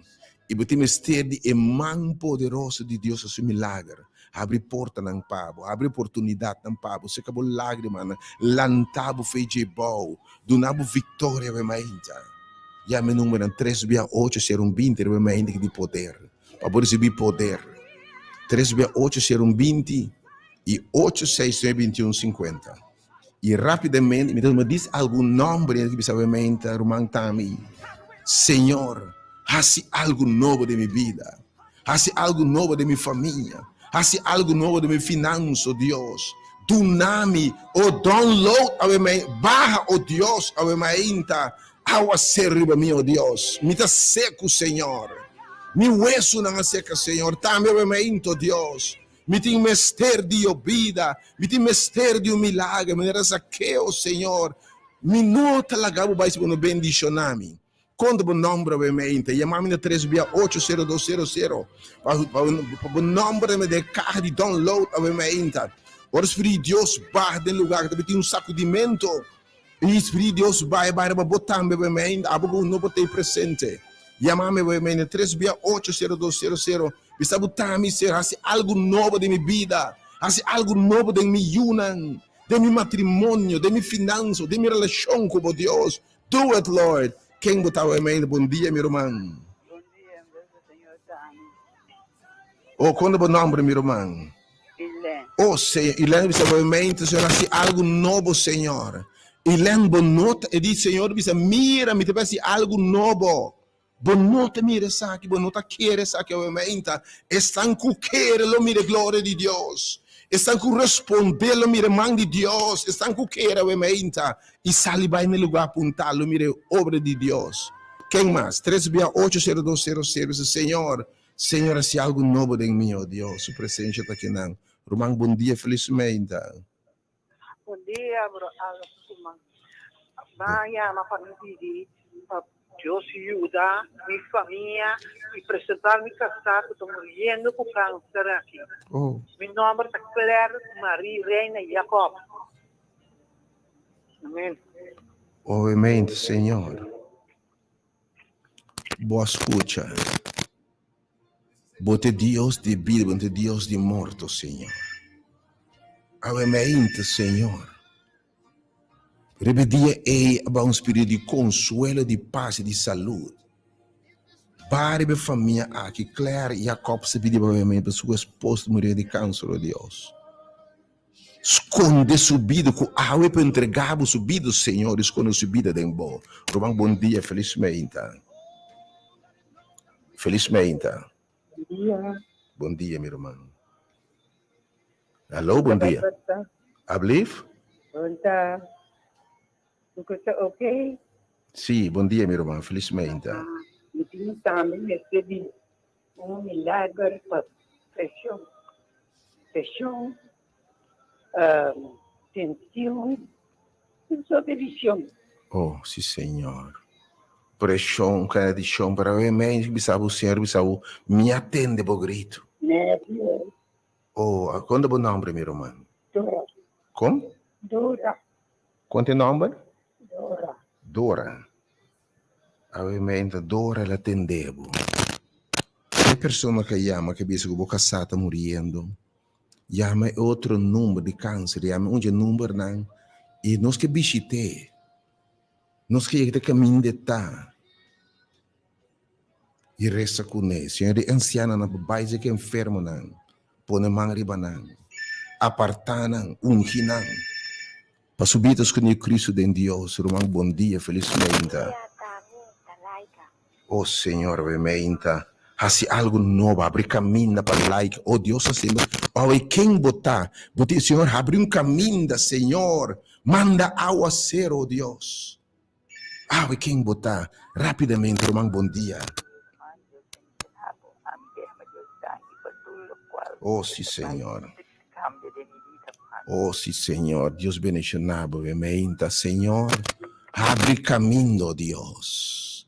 E bo te mestedi e man poderoso de Deus a seu milagre. Abre porta ng pabo, abre oportunidade ng pabo. Se acabou lágrima, lantabo feije bom, donabo vitória ve mainta. Ya me número 3/8 ser 20 ve mainta de poder. Para receber poder. 3/8 ser 20 e 8, 6, 21, 50. E rapidamente, me diz algum nome que você mainta, Romang Tami. Senhor, hace algo novo de minha vida. Hace algo novo de minha família. Hace algo novo de minha finança, oh Deus. Dunami, oh download, barra, oh Deus, inta, água serva minha, oh Deus. Me tá seco, Senhor. Me hueso não seca, Senhor. Também inta, oh Deus. Me tem mestre de vida. Me tem mestre de milagre. Me era saqueo, Senhor. Me nota la gabo vai se bono bendicionami. Quando o nome obviamente, chamamos de 3/80200 para o nome de carro de download obviamente. Ora Espírito de Deus vai no lugar que tem sacudimento. E Espírito de Deus vai para botar obviamente, a boca não botei presente. Chamamos obviamente 3/80200. Está botando ser algo novo de minha vida, algo novo de minha união, de meu matrimônio, de minha finança, de minha relação com Deus. Do it, Lord. Quem botava em bom dia, meu irmão? Bom dia, Senhor Tami. Oh, quando o nome, meu irmão? Ilene. Oh, Senhor, Ilene, obviamente, Senhor, assim, algo novo, Senhor. Ilene, bonota, e diz, Senhor, mira, me te algo novo. Bonota, mira, saque, bonota, quer, saque, obviamente. Estão com querer, lo mire, glória de Deus. Estão com responder, lo mire, mão de Deus. Estão com querer, obviamente. E sali vai no lugar apontado, mire, obra de Deus. Quem mais? 3/80200. Senhor, se algo novo em mim, oh Deus, o presente está aqui, não. Romang, bom dia, felizmente. Bom dia, bro. Vaya, ma famiglia, Deus ajuda, minha família, e apresentar meu casado, estou morrendo com câncer aqui. Oh. Meu nome é Claire Marie Reina Jacob. Amém. Obviamente, Senhor. Boa escuta. Bote Deus de vida, bote Deus de morto, Senhor. Obviamente, Senhor. Rebedia é um espírito de consuelo, de paz e de saúde. Para a família aqui, Claire Jacob se pediu obviamente para sua esposa morrer de câncer, oh Deus. Esconde subida com água para entregar o subido, Senhor, esconde subida de boa. Romang, bom dia, felizmente. Felizmente. Bom dia. Bom dia, meu irmão. Alô, bom dia. Ablif? Bom dia. Tudo ok? Sim, bom dia, meu irmão, felizmente. Eu também recebi milagre para pressão, tensão e subvisão. Oh, sim, Senhor. Pressão, cara de chão, para ver mim, o Senhor, me atende por grito. Nervio. Oh, quando é o nome, meu irmão? Dora. Como? Dora. Quanto é o nome? Dora. Dora. Ovviamente Dora la tendevo. Le persone che chiamano che dice che boca sta morendo, chiama altro numero di câncer, chiama un numero nan e non che biscite, non che che cammino de ta. E resta con lei, signor di anziana na babai que enfermo nan, pone man riba nan, apartanan, unginan. Pa subitas con il Cristo de Dios, romang bom dia, felizmente. Oh Senhor, ovviamente, hasi algo novo, abre caminho para like. Oh Deus, Senhor, oh quem botar, botar, Senhor, abre caminho, Senhor, manda água ser, oh Deus. Ah, quem botar, rapidamente, romang bom dia. Oh, sí, Señor. Oh, sí, Señor. Dios bendicionado, obviamente. Señor, abre camino, Dios.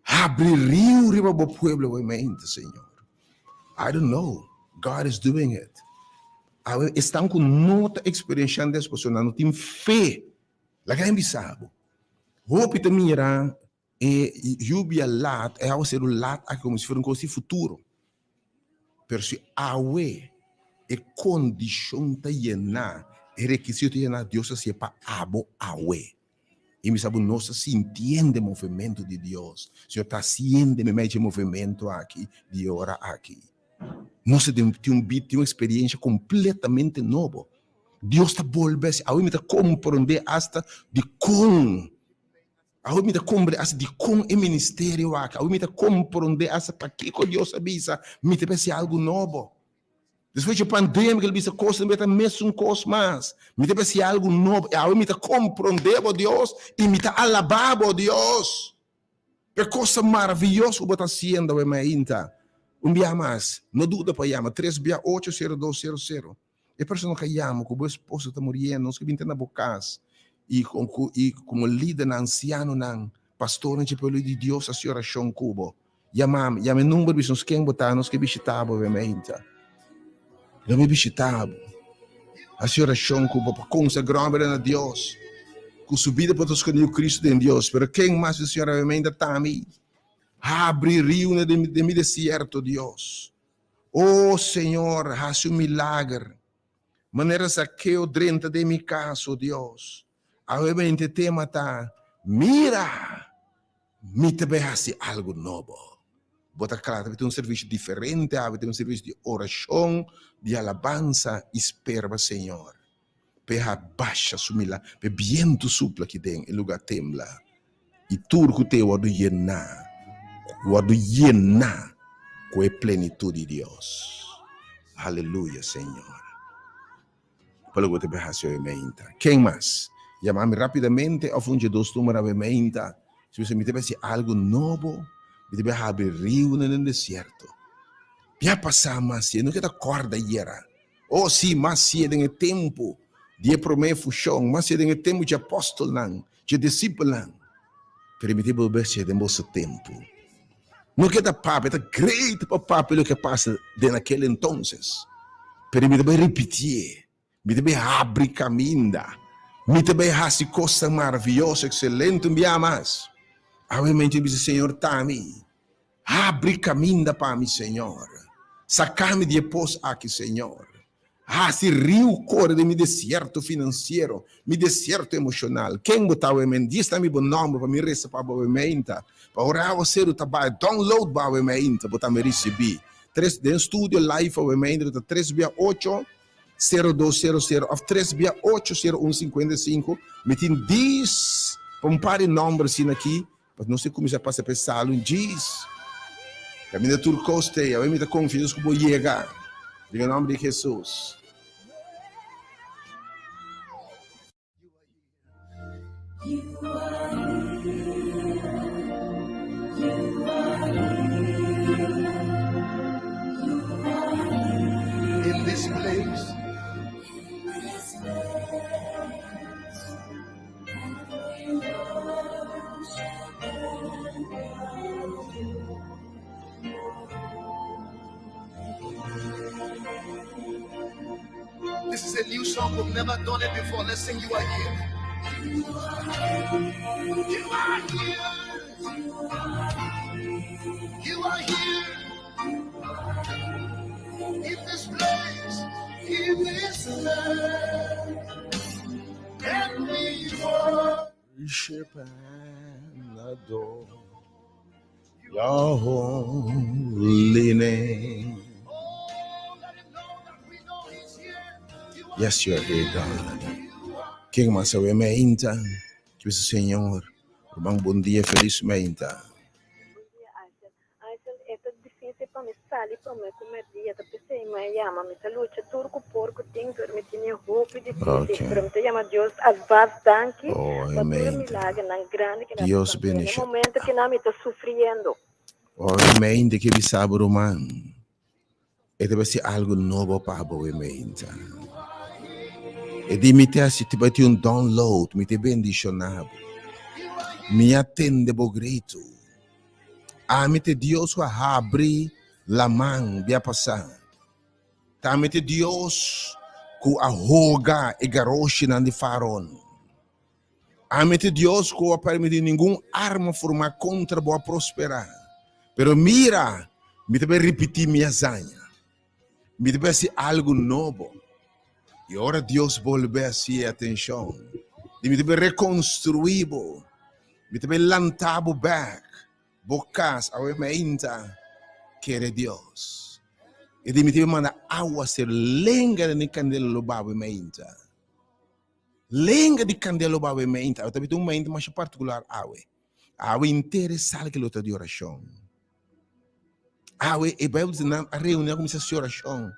Abre rio, riba bo pueblo, obviamente, Señor. I don't know. God is doing it. Estão com nota experiência dessa pessoa, não tem fé. La grande sabe. Hope te mira e jubia lat, é ao ser o lat, como se fosse um coisa futuro. Persi awe e condição ta yena e requisito yena Deus se pa abo awe. E me sabe nossa se entende o movimento de Deus. Se está ciente me mete movimento aqui de hora aqui. Nossa tem uma experiência completamente nova. Deus está volvendo a me compreender hasta de com. A me compreender hasta de com o ministério aqui. A me compreender hasta para que Deus avisa me te algo novo. Depois da pandemia, ele disse coisa, me te mesmo coisa mais. Me te algo novo. A me te compreender Deus e me te alabar Deus. É coisa maravilhosa que você está fazendo, ainda. Dia mais, não dúvida para chamar 3680200. E a pessoa que chama, que o esposo está morrendo, não se vinte na boca. E como líder anciano, pastor de Deus, a senhora Sean Cubo. Chama número de quem botar, nós que visitava, obviamente. Não me visitava. A senhora Sean Cubo, para consagrar a Deus. Com subida para os que Cristo em Deus. Pero quem mais a senhora obviamente está a mim? Abre rio de mi deserto, Deus. Oh, Senhor, haz um milagre. Maneira saqueo dentro de mi casa, Deus. Obviamente te matar. Mira, me te hace algo novo. Bota claro, tem um serviço diferente, tem um serviço de oração, de alabança, espera, Senhor. Perra baixa sumila, pe viento supla aqui dentro, em lugar tembla. E tudo que te wado llenar. Wado llenar com a plenitude de Deus. Aleluia, Senhor. Pelo que te perhasse obviamente. Quem mais? Chamar-me rapidamente ao fundo de dois números obviamente. Se você me tivesse algo novo, me tivesse abrir rio no deserto. Já passar mais cedo, não que te acorda era. Oh, sim, mais cedo em tempo de promessa fuxão, mais cedo em tempo de apóstolo, de discípulo. Permitir volver cedo em vosso tempo. Não que te papo, é great papá pelo que passa naquele entonces. Permitir repetir, me deve abrir caminho. Me também faz coisa maravilhosa, excelente, me amas. Obviamente, diz Senhor, tá-me. Abre caminho para mim, Senhor. Sacar-me depois aqui, Senhor. Se rio corre de meu deserto financeiro, meu deserto emocional. Quem botar o emenda? Diz também o nome para me receber o emenda. Para orar você o trabalho, download para o emenda, botar me receber. De estúdio live o emenda, 368 0200 of 3680155. Me tem 10 para um par de números aqui, mas não sei como já passa a pensar, diz. Caminho tudo coste, eu me dá confiança que vou chegar. Em nome de Jesus. In this place. This is a new song. We've never done it before. Let's sing You Are Here. You are here. You are here in this place, in this land, and we worship and adore your holy name. Yes, you are here, God. King Massa, we meinta. Que o Senhor, um bom dia, felizmente. É difícil para mim sair para mim comer dia, tá pensei, mas chama me luta turco porco tem me tinha roupa difícil, para me chama Deus as bastante, para milagre na grande que Deus bendiga. No momento que não me está sofrendo. Obviamente que sabe romano. E deve ser algo novo para o mente. E di mi te se ti bati un download, mi te bendicionavo. Mi attende bo grito. Amite Deus wa abri la mão bia passar. Tamite Deus ku ahoga e garoshi nan di faron. Amite Deus ku a permitir nenhum arma formar contra boa prosperar. Pero mira, mi te repetir minha zanha. Mi te ser algo novo. E ora Deus volve a sua atenção. E me deve reconstruir. Me deve lançar back. Bocas, a meinta, que é Deus. E me deve mandar água ser lenga de candela lobawe meinta. Lenga de candela lobawe meinta. Eu também tenho uma meinta mais particular água. Água interessante que luta de oração. Água, e Bíblia diz na reunião começa a oração.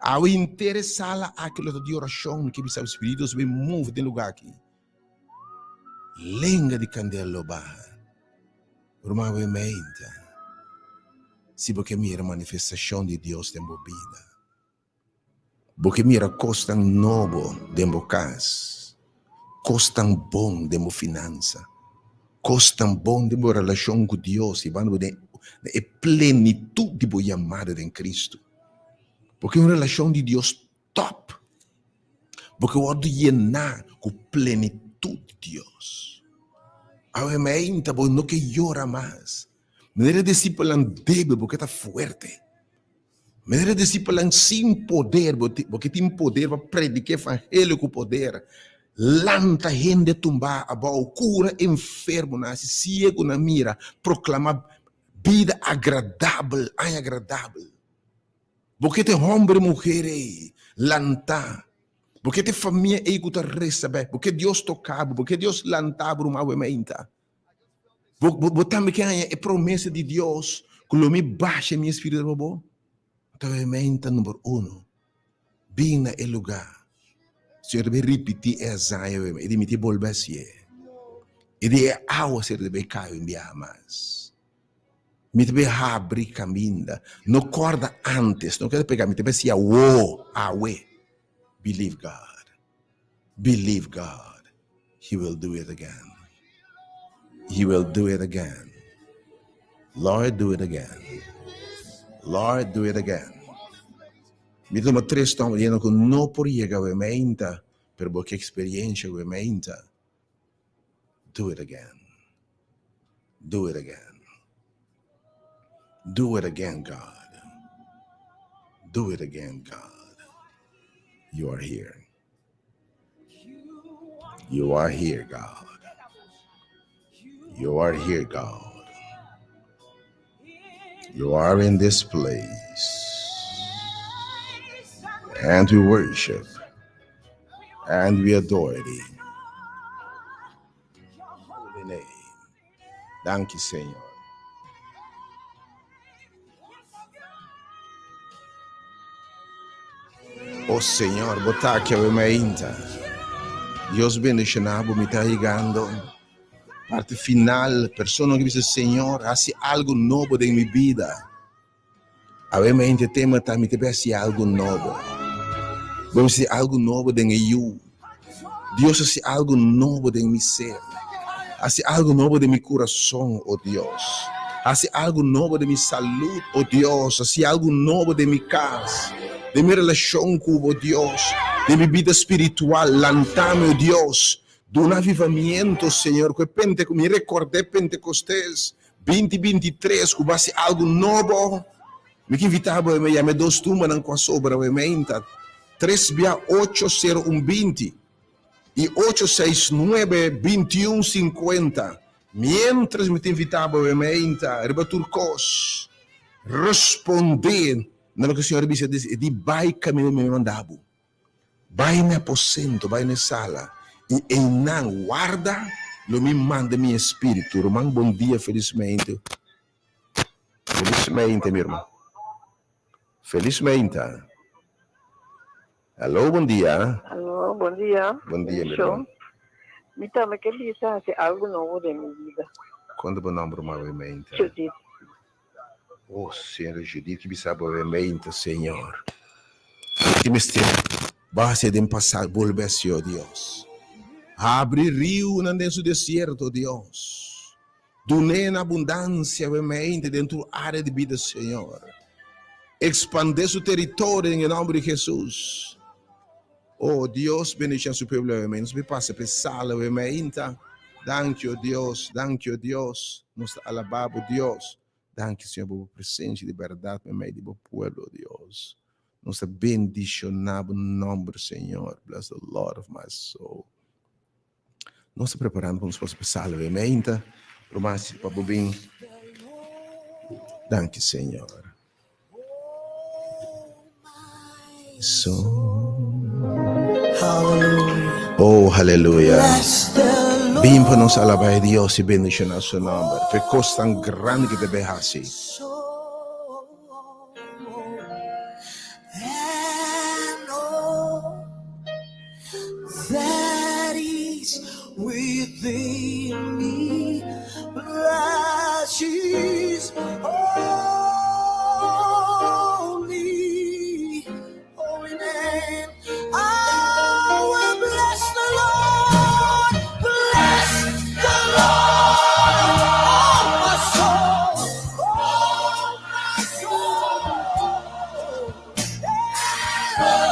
Ao interessar aquilo de oração que o Espírito se move de lugar aqui. Lenga de candelo ba. Rumawe meinta. Se porque mira manifestação de Deus em vida. Porque mira costa novo de casa. Costa bom de finança. Costa bom de relação com Deus e vamos de plenitude de chamada em Cristo. Porque é uma relação de Deus top. Porque eu vou llenar com plenitude de Deus. A mim, tá bom, não que llora mais. Me deve discípulo débil porque está forte. Me deve discípulo sem poder, porque tem poder para predicar o evangelho com poder. Lanta gente tumbar, cura enfermo, ciego na mira, proclama vida agradável, agradável. Porque tem homem e mulher aí, lanta. Porque tem família aí que está recebendo. Porque Deus tocava, porque Deus lantava uma menta. Porque também que é promessa de Deus, que o me baixa meu espírito robô. Então, menta número 1. Bem na lugar. Se eu deve repetir essa, eu deve volver a ser. E de água se deve cair em minha mais. Me deve abrir caminho. Não corda antes. Não quero pegar. Me deve ser awe. Believe God. Believe God. He will do it again. He will do it again. Lord, do it again. Lord, do it again. Me toma 3 tomas dizendo que não por chegar a menta, per qualche experiência a menta. Do it again. Do it again. Do it again, God. Do it again, God. You are here. You are here, God. You are here, God. You are in this place. And we worship. And we adore thee. Holy name. Thank you, Senhor. Oh Senhor, botar aqui a meinta. Deus bendicionado, me está ligando. Parte final, persona que dice, Senhor, hace algo novo em minha vida. A mente tema também te peça algo novo. Vamos fazer algo novo em eu. Deus hace algo novo em meu ser. Hace algo novo de meu coração, oh Deus. Hace algo novo de minha saúde, oh Deus. Hace algo novo de minha casa. De minha relação com o Deus, de minha vida espiritual, lantame, Deus, de um avivamento, Senhor, que me recordei Pentecostés, 2023, que vai ser algo novo. Me que invitava, me chama 2 turmas não com a sobra, me 3-80120 e 869-2150. Mientras me invitava, me riba turcos, responder no que o Senhor disse, de vai caminho me mandava. Vai no aposento, vai na sala, e em não guarda, lo me manda meu espírito. Irmão, bom dia, felizmente. Felizmente, meu irmão. Felizmente. Alô, bom dia. Alô, bom dia. Bom dia, meu irmão. Me também queria fazer algo novo da minha vida. Quando o nome do meu mente? Judith. Oh, Senhor Judith, que me sabe o mente, Senhor. Que me esteja base de passar, volver-se, oh Deus. Abre rio nesse deserto, Deus. Dune na abundância, o mente, dentro da área de vida, Senhor. Expandir seu território em nome de Jesus. Oh, Deus, bendiga seu povo, nos me passa por sala, Danke, oh Deus, nos alabamos, Deus. Danke, Senhor, por presença de verdade, no meio do povo, Deus. Nos bendicionamos no nome do Senhor. Bless the Lord of my soul. Nós estamos preparando para nos possa sala, para mais, para bem. Danke, Senhor. Oh, aleluia. Bem para nos alabar Deus e bendicionar seu nome. Por coisa tão grande que deve fazer. That is within me, bless His holy, holy name. I will bless the Lord, oh my soul, oh my soul. Yeah.